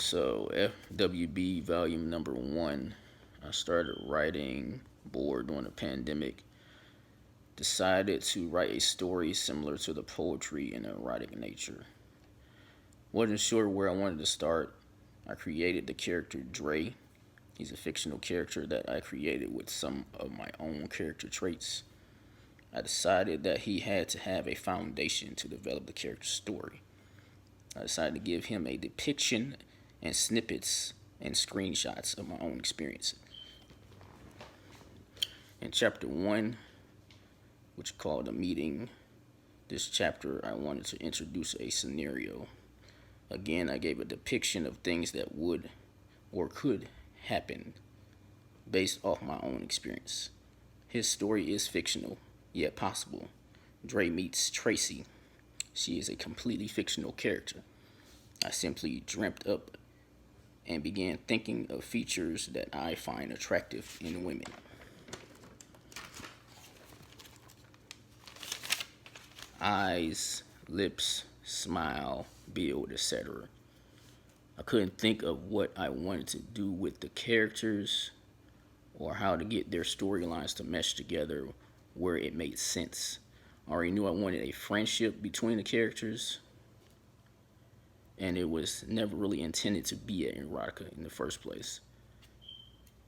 So FWB volume number 1. I started writing bored during the pandemic. Decided to write a story similar to the poetry in erotic nature. Wasn't sure where I wanted to start. I created the character Dre. He's a fictional character that I created with some of my own character traits. I decided that he had to have a foundation to develop the character's story. I decided to give him a depiction and snippets and screenshots of my own experience. In chapter 1, which called a meeting, this chapter I wanted to introduce a scenario. Again, I gave a depiction of things that would or could happen based off my own experience. His story is fictional, yet possible. Dre meets Tracy. She is a completely fictional character. I simply dreamt up and began thinking of features that I find attractive in women. Eyes, lips, smile, build, etc. I couldn't think of what I wanted to do with the characters or how to get their storylines to mesh together where it made sense. I already knew I wanted a friendship between the characters, and it was never really intended to be an erotica in the first place.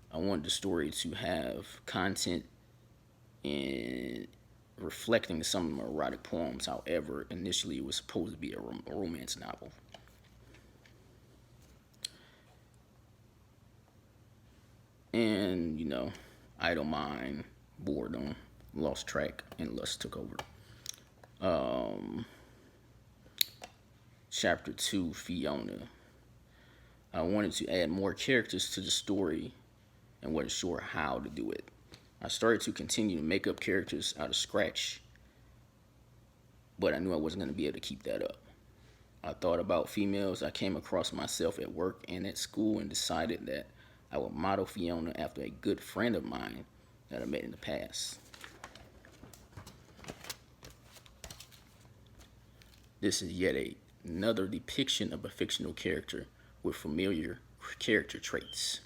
I wanted the story to have content and reflecting some of my erotic poems. However, initially it was supposed to be a romance novel. And, idle mind, boredom, lost track, and lust took over. Chapter 2, Fiona. I wanted to add more characters to the story and wasn't sure how to do it. I started to continue to make up characters out of scratch, but I knew I wasn't going to be able to keep that up. I thought about females I came across myself at work and at school and decided that I would model Fiona after a good friend of mine that I met in the past. This is yet another depiction of a fictional character with familiar character traits.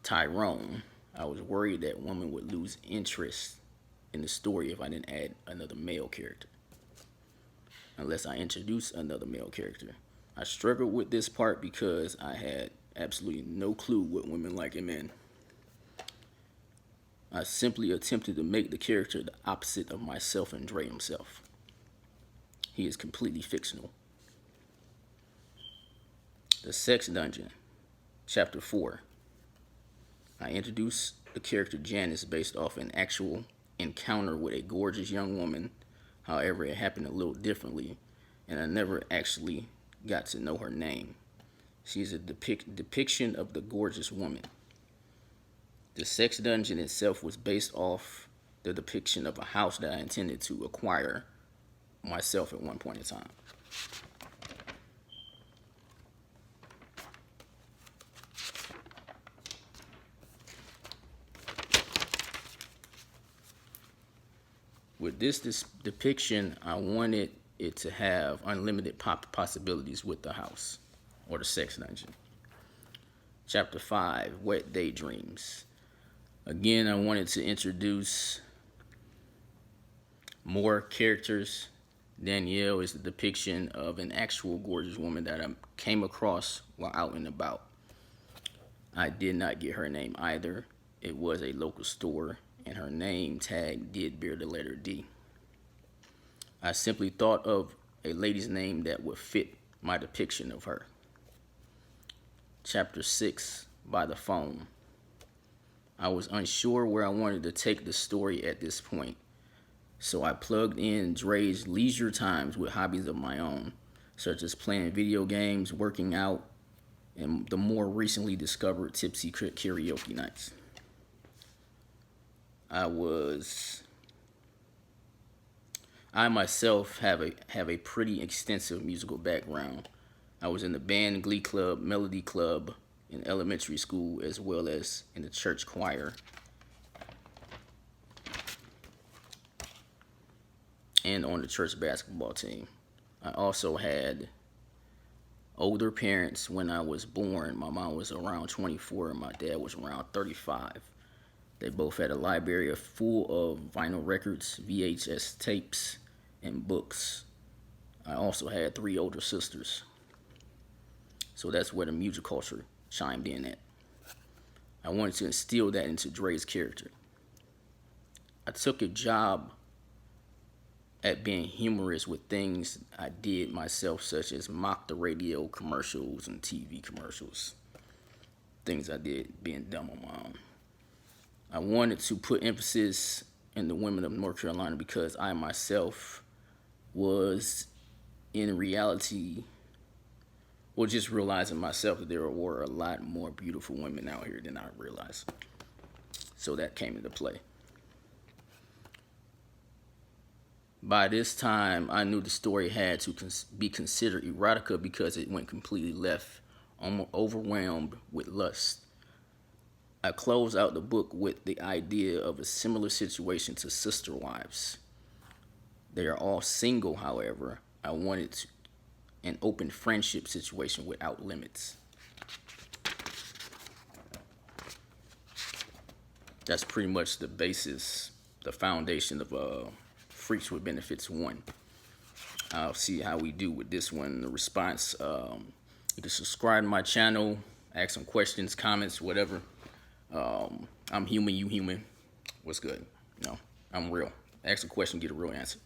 Tyrone. I was worried that women would lose interest in the story if I didn't add another male character, unless I introduce another male character. I struggled with this part because I had absolutely no clue what women like in men. I simply attempted to make the character the opposite of myself and Dre himself. He is completely fictional. The Sex Dungeon, Chapter 4. I introduced the character Janice based off an actual encounter with a gorgeous young woman. However, it happened a little differently, and I never actually got to know her name. She's a depiction of the gorgeous woman. The Sex Dungeon itself was based off the depiction of a house that I intended to acquire myself at one point in time. With this depiction, I wanted it to have unlimited possibilities with the house or the Sex Dungeon. Chapter 5, Wet Daydreams. Again, I wanted to introduce more characters. Danielle is the depiction of an actual gorgeous woman that I came across while out and about. I did not get her name either. It was a local store, and her name tag did bear the letter D. I simply thought of a lady's name that would fit my depiction of her. Chapter 6, By the Phone. I was unsure where I wanted to take the story at this point, so I plugged in Dre's leisure times with hobbies of my own, such as playing video games, working out, and the more recently discovered tipsy karaoke nights. I myself have a pretty extensive musical background. I was in the band, glee club, melody club in elementary school, as well as in the church choir and on the church basketball team. I also had older parents when I was born. My mom was around 24 and my dad was around 35. They both had a library full of vinyl records, VHS tapes, and books. I also had 3 older sisters. So that's where the music culture chimed in at. I wanted to instill that into Dre's character. I took a job at being humorous with things I did myself, such as mock the radio commercials and TV commercials. Things I did being dumb on my own. I wanted to put emphasis in the women of North Carolina because I myself was in reality, or just realizing myself that there were a lot more beautiful women out here than I realized. So that came into play. By this time, I knew the story had to be considered erotica because it went completely left, almost overwhelmed with lust. I closed out the book with the idea of a similar situation to Sister Wives. They are all single, however. I wanted an open friendship situation without limits. That's pretty much the basis, the foundation of Freaks with Benefits 1. I'll see how we do with this one. The response, you can subscribe to my channel, ask some questions, comments, whatever. I'm human, you human. What's good? I'm real. Ask a question, get a real answer.